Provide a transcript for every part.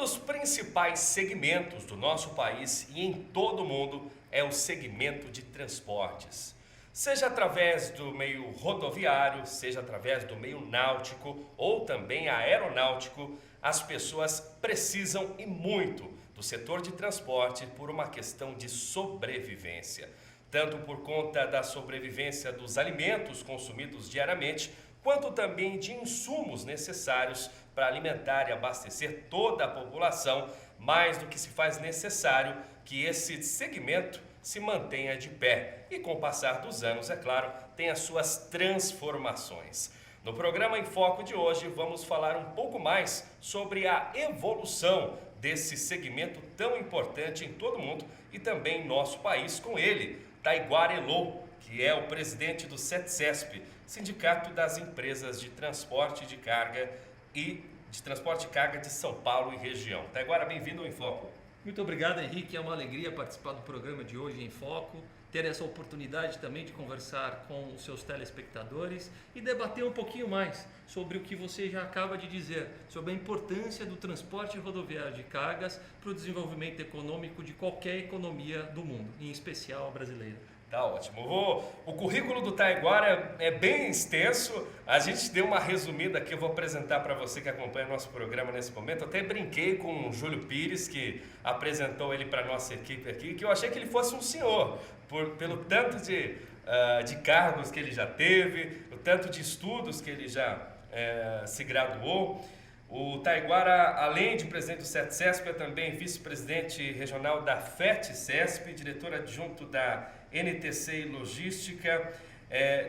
dos principais segmentos do nosso país e em todo o mundo é o segmento de transportes. Seja através do meio rodoviário, seja através do meio náutico ou também aeronáutico, as pessoas precisam e muito do setor de transporte por uma questão de sobrevivência. Tanto por conta da sobrevivência dos alimentos consumidos diariamente, quanto também de insumos necessários para alimentar e abastecer toda a população, mais do que se faz necessário que esse segmento se mantenha de pé e, com o passar dos anos, é claro, tem as suas transformações. No programa Em Foco de hoje, vamos falar um pouco mais sobre a evolução desse segmento tão importante em todo o mundo e também em nosso país, com ele, Taiguara Elô, que é o presidente do SETCESP, Sindicato das Empresas de Transporte de Carga e de Transporte de Carga de São Paulo e região. Taiguara, bem-vindo ao Em Foco. Muito obrigado, Henrique. É uma alegria participar do programa de hoje em Foco, ter essa oportunidade também de conversar com os seus telespectadores e debater um pouquinho mais sobre o que você já acaba de dizer, sobre a importância do transporte rodoviário de cargas para o desenvolvimento econômico de qualquer economia do mundo, em especial a brasileira. Tá ótimo. O currículo do Taiguara é bem extenso. A gente deu uma resumida aqui, eu vou apresentar para você que acompanha nosso programa nesse momento. Até brinquei com o Júlio Pires, que apresentou ele para a nossa equipe aqui, que eu achei que ele fosse um senhor, pelo tanto de cargos que ele já teve, o tanto de estudos que ele já se graduou. O Taiguara, além de presidente do SETCESP, é também vice-presidente regional da FETCESP, diretor adjunto da NTC Logística,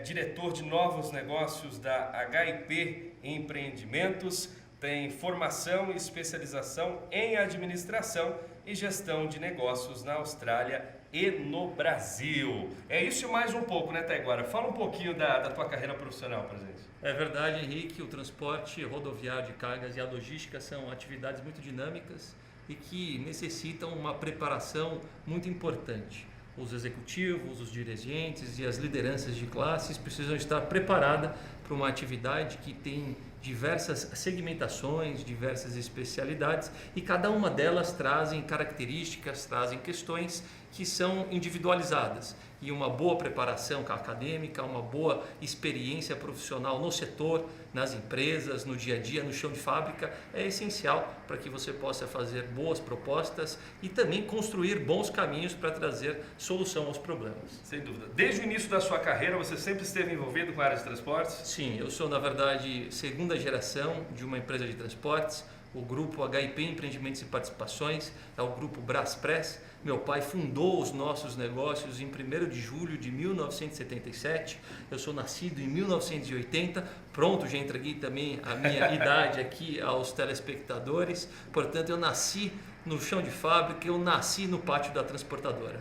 diretor de novos negócios da HIP Empreendimentos, tem formação e especialização em administração e gestão de negócios na Austrália e no Brasil. É isso e mais um pouco, né, Taiguara? Fala um pouquinho da tua carreira profissional pra gente. É verdade, Henrique, o transporte rodoviário de cargas e a logística são atividades muito dinâmicas e que necessitam uma preparação muito importante. Os executivos, os dirigentes e as lideranças de classes precisam estar preparadas para uma atividade que tem diversas segmentações, diversas especialidades e cada uma delas trazem características, trazem questões que são individualizadas. E uma boa preparação acadêmica, uma boa experiência profissional no setor, nas empresas, no dia a dia, no chão de fábrica, é essencial para que você possa fazer boas propostas e também construir bons caminhos para trazer solução aos problemas. Sem dúvida. Desde o início da sua carreira, você sempre esteve envolvido com a área de transportes? Sim, eu sou, na verdade, segunda geração de uma empresa de transportes. O grupo HIP Empreendimentos e Participações é o grupo Braspress. Meu pai fundou os nossos negócios em 1º de julho de 1977. Eu sou nascido em 1980. Pronto, já entreguei também a minha idade aqui aos telespectadores. Portanto, eu nasci no chão de fábrica, eu nasci no pátio da transportadora.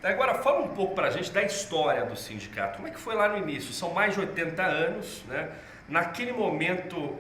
Agora, fala um pouco para a gente da história do sindicato. Como é que foi lá no início? São mais de 80 anos, né? Naquele momento,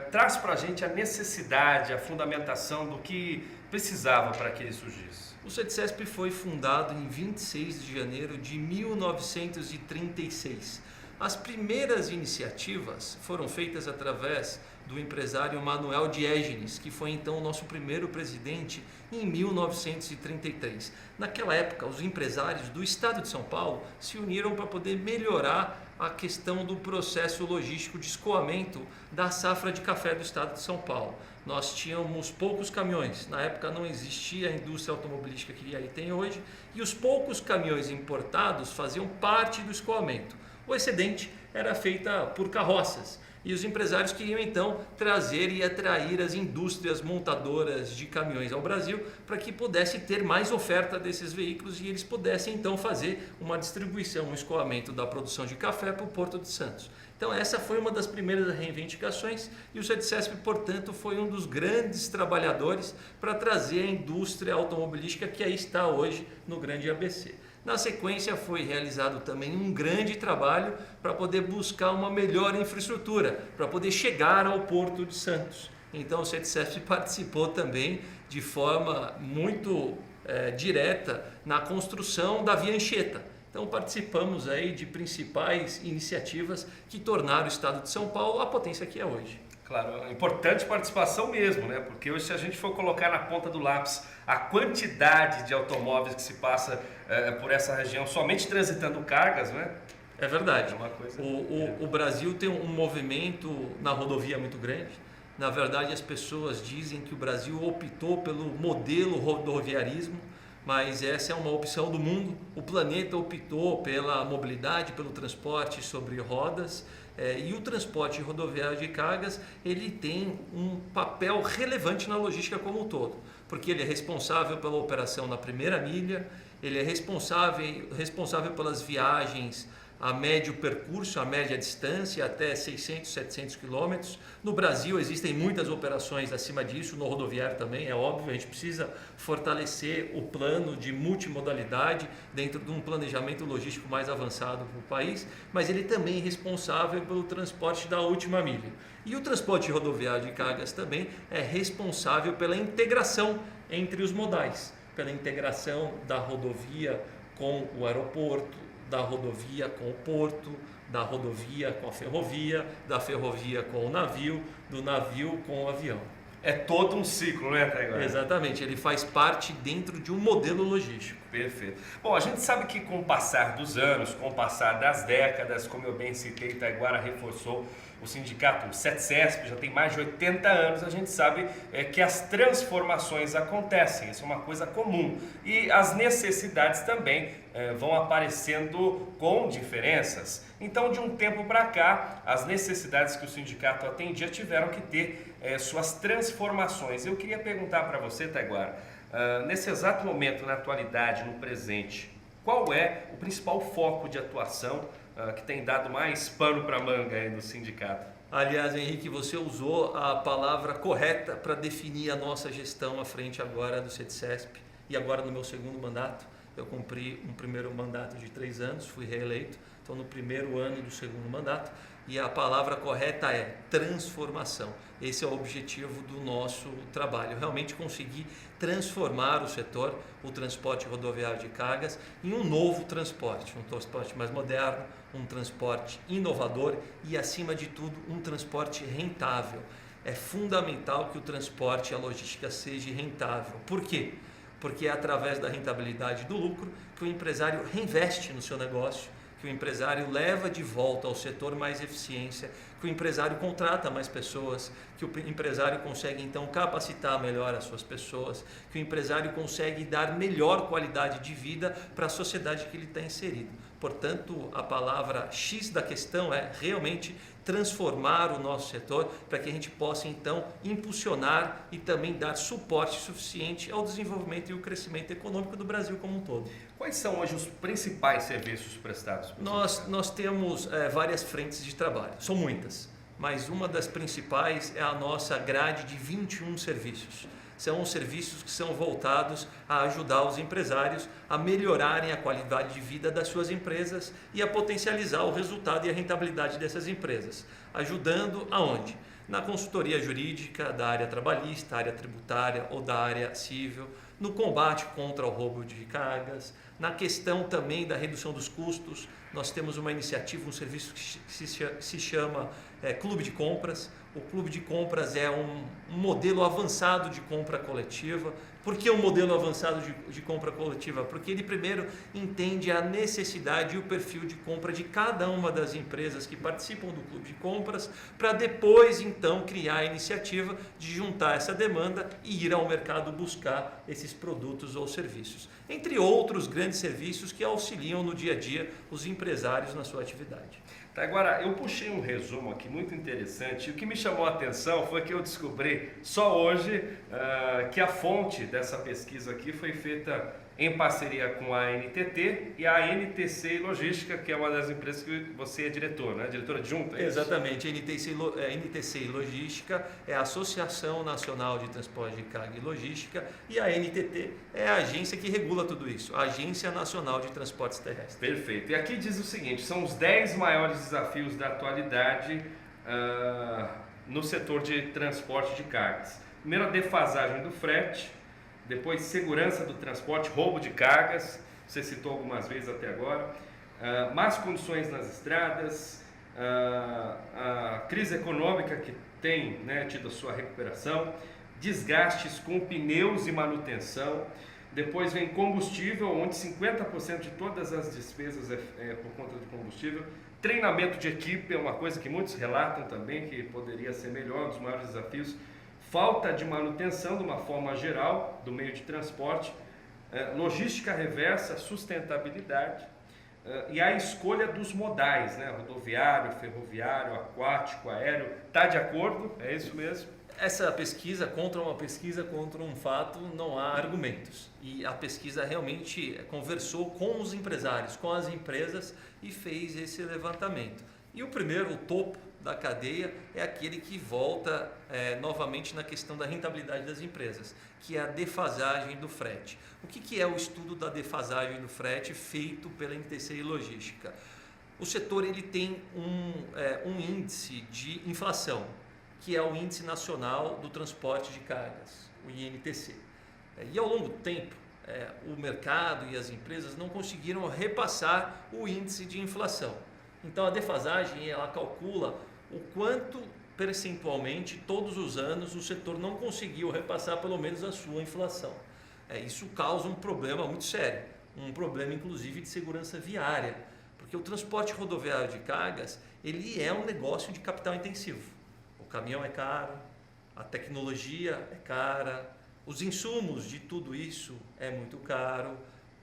traz para a gente a necessidade, a fundamentação do que precisava para que ele surgisse. O SETCESP foi fundado em 26 de janeiro de 1936. As primeiras iniciativas foram feitas através do empresário Manuel Diégenes, que foi então o nosso primeiro presidente em 1933. Naquela época, os empresários do estado de São Paulo se uniram para poder melhorar a questão do processo logístico de escoamento da safra de café do estado de São Paulo. Nós tínhamos poucos caminhões, na época não existia a indústria automobilística que aí tem hoje, e os poucos caminhões importados faziam parte do escoamento. O excedente era feito por carroças e os empresários queriam então trazer e atrair as indústrias montadoras de caminhões ao Brasil para que pudesse ter mais oferta desses veículos e eles pudessem então fazer uma distribuição, um escoamento da produção de café para o Porto de Santos. Então essa foi uma das primeiras reivindicações e o SETCESP, portanto, foi um dos grandes trabalhadores para trazer a indústria automobilística que aí está hoje no grande ABC. Na sequência foi realizado também um grande trabalho para poder buscar uma melhor infraestrutura, para poder chegar ao Porto de Santos. Então o SETCESP participou também de forma muito direta na construção da Via Anchieta. Então participamos aí de principais iniciativas que tornaram o estado de São Paulo a potência que é hoje. Claro, importante participação mesmo, né? Porque hoje, se a gente for colocar na ponta do lápis a quantidade de automóveis que se passa por essa região, somente transitando cargas, né? É verdade. É uma coisa... O Brasil tem um movimento na rodovia muito grande. Na verdade, as pessoas dizem que o Brasil optou pelo modelo rodoviarismo, mas essa é uma opção do mundo. O planeta optou pela mobilidade, pelo transporte sobre rodas, e o transporte rodoviário de cargas ele tem um papel relevante na logística como um todo, porque ele é responsável pela operação na primeira milha, ele é responsável pelas viagens a médio percurso, a média distância, até 600, 700 quilômetros. No Brasil existem muitas operações acima disso, no rodoviário também, é óbvio, a gente precisa fortalecer o plano de multimodalidade dentro de um planejamento logístico mais avançado para o país, mas ele também é responsável pelo transporte da última milha. E o transporte rodoviário de cargas também é responsável pela integração entre os modais, pela integração da rodovia com o aeroporto, da rodovia com o porto, da rodovia com a ferrovia, da ferrovia com o navio, do navio com o avião. É todo um ciclo, né, Taiguara? Exatamente, ele faz parte dentro de um modelo logístico. Perfeito. Bom, a gente sabe que com o passar dos anos, com o passar das décadas, como eu bem citei, Taiguara reforçou o sindicato, o CETCESP, já tem mais de 80 anos, a gente sabe que as transformações acontecem, isso é uma coisa comum. E as necessidades também vão aparecendo com diferenças. Então, de um tempo para cá, as necessidades que o sindicato atendia tiveram que ter suas transformações. Eu queria perguntar para você, Taiguara, nesse exato momento, na atualidade, no presente, qual é o principal foco de atuação que tem dado mais pano para manga aí no sindicato? Aliás, Henrique, você usou a palavra correta para definir a nossa gestão à frente agora do CETCESP e agora no meu segundo mandato. Eu cumpri um primeiro mandato de 3 anos, fui reeleito, estou no primeiro ano do segundo mandato e a palavra correta é transformação. Esse é o objetivo do nosso trabalho, realmente conseguir transformar o setor, o transporte rodoviário de cargas, em um novo transporte, um transporte mais moderno, um transporte inovador e, acima de tudo, um transporte rentável. É fundamental que o transporte e a logística seja rentável. Por quê? Porque é através da rentabilidade do lucro que o empresário reinveste no seu negócio, que o empresário leva de volta ao setor mais eficiência, que o empresário contrata mais pessoas, que o empresário consegue então capacitar melhor as suas pessoas, que o empresário consegue dar melhor qualidade de vida para a sociedade que ele está inserido. Portanto, a palavra X da questão é realmente transformar o nosso setor para que a gente possa então impulsionar e também dar suporte suficiente ao desenvolvimento e o crescimento econômico do Brasil como um todo. Quais são hoje os principais serviços prestados? Nós temos várias frentes de trabalho, são muitas, mas uma das principais é a nossa grade de 21 serviços. São os serviços que são voltados a ajudar os empresários a melhorarem a qualidade de vida das suas empresas e a potencializar o resultado e a rentabilidade dessas empresas. Ajudando aonde? Na consultoria jurídica da área trabalhista, área tributária ou da área civil, no combate contra o roubo de cargas, na questão também da redução dos custos. Nós temos uma iniciativa, um serviço que se chama Clube de Compras. O Clube de Compras é um modelo avançado de compra coletiva. Por que um modelo avançado de compra coletiva? Porque ele primeiro entende a necessidade e o perfil de compra de cada uma das empresas que participam do Clube de Compras, para depois então criar a iniciativa de juntar essa demanda e ir ao mercado buscar esses produtos ou serviços. Entre outros grandes serviços que auxiliam no dia a dia os empresários na sua atividade. Tá, agora, eu puxei um resumo aqui muito interessante e o que me chamou a atenção foi que eu descobri só hoje que a fonte dessa pesquisa aqui foi feita em parceria com a NTT e a NTC Logística, que é uma das empresas que você é diretor, né? Diretora adjunta? É exatamente, a NTC Logística é a Associação Nacional de Transporte de Carga e Logística e a NTT é a agência que regula tudo isso, a Agência Nacional de Transportes Terrestres. Perfeito, e aqui diz o seguinte, são os 10 maiores desafios da atualidade no setor de transporte de cargas. Primeiro, a defasagem do frete. Depois, segurança do transporte, roubo de cargas, você citou algumas vezes até agora, más condições nas estradas, a crise econômica que tem, né, tido a sua recuperação, desgastes com pneus e manutenção. Depois vem combustível, onde 50% de todas as despesas é por conta de combustível. Treinamento de equipe é uma coisa que muitos relatam também, que poderia ser melhor, um dos maiores desafios. Falta de manutenção, de uma forma geral, do meio de transporte. Logística reversa, sustentabilidade. E a escolha dos modais, né? Rodoviário, ferroviário, aquático, aéreo. Está de acordo? É isso mesmo? Essa pesquisa, contra uma pesquisa, contra um fato, não há argumentos. E a pesquisa realmente conversou com os empresários, com as empresas e fez esse levantamento. E o primeiro, o topo da cadeia, é aquele que volta novamente na questão da rentabilidade das empresas, que é a defasagem do frete. O que é o estudo da defasagem do frete feito pela NTCI Logística? O setor ele tem um índice de inflação, que é o Índice Nacional do Transporte de Cargas, o INTC. E ao longo do tempo, o mercado e as empresas não conseguiram repassar o índice de inflação. Então a defasagem ela calcula o quanto percentualmente todos os anos o setor não conseguiu repassar pelo menos a sua inflação. Isso causa um problema muito sério, um problema inclusive de segurança viária, porque o transporte rodoviário de cargas ele é um negócio de capital intensivo. O caminhão é caro, a tecnologia é cara, os insumos de tudo isso é muito caro,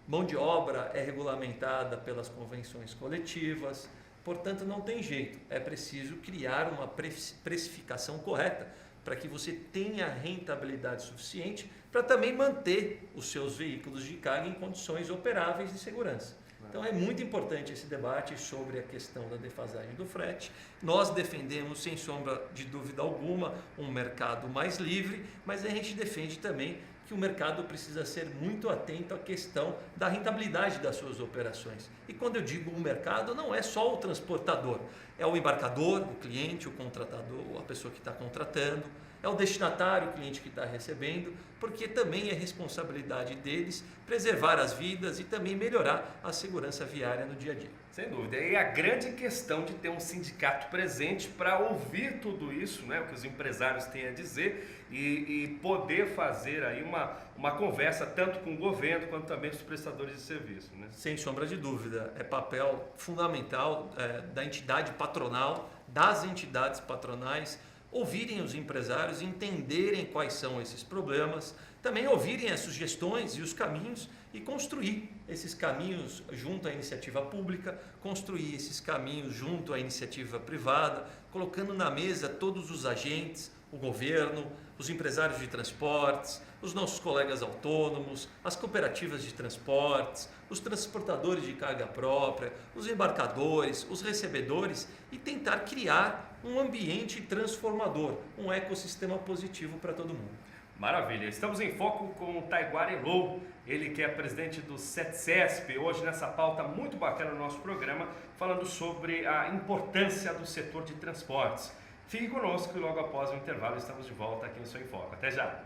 mão de obra é regulamentada pelas convenções coletivas, portanto não tem jeito, é preciso criar uma precificação correta para que você tenha rentabilidade suficiente para também manter os seus veículos de carga em condições operáveis de segurança. Então é muito importante esse debate sobre a questão da defasagem do frete. Nós defendemos, sem sombra de dúvida alguma, um mercado mais livre, mas a gente defende também que o mercado precisa ser muito atento à questão da rentabilidade das suas operações. E quando eu digo o mercado, não é só o transportador, é o embarcador, o cliente, o contratador, a pessoa que está contratando, é o destinatário, o cliente que está recebendo, porque também é responsabilidade deles preservar as vidas e também melhorar a segurança viária no dia a dia. Sem dúvida. E a grande questão de ter um sindicato presente para ouvir tudo isso, né, o que os empresários têm a dizer e poder fazer aí uma conversa tanto com o governo quanto também com os prestadores de serviço. Né? Sem sombra de dúvida. É papel fundamental da entidade patronal, das entidades patronais, ouvirem os empresários, entenderem quais são esses problemas, também ouvirem as sugestões e os caminhos e construir esses caminhos junto à iniciativa pública, construir esses caminhos junto à iniciativa privada, colocando na mesa todos os agentes, o governo, os empresários de transportes, os nossos colegas autônomos, as cooperativas de transportes, os transportadores de carga própria, os embarcadores, os recebedores e tentar criar um ambiente transformador, um ecossistema positivo para todo mundo. Maravilha, estamos em foco com o Taiguara Elou, ele que é presidente do CETCESP, hoje nessa pauta muito bacana no nosso programa, falando sobre a importância do setor de transportes. Fique conosco e logo após o intervalo estamos de volta aqui no Seu Em Foco. Até já!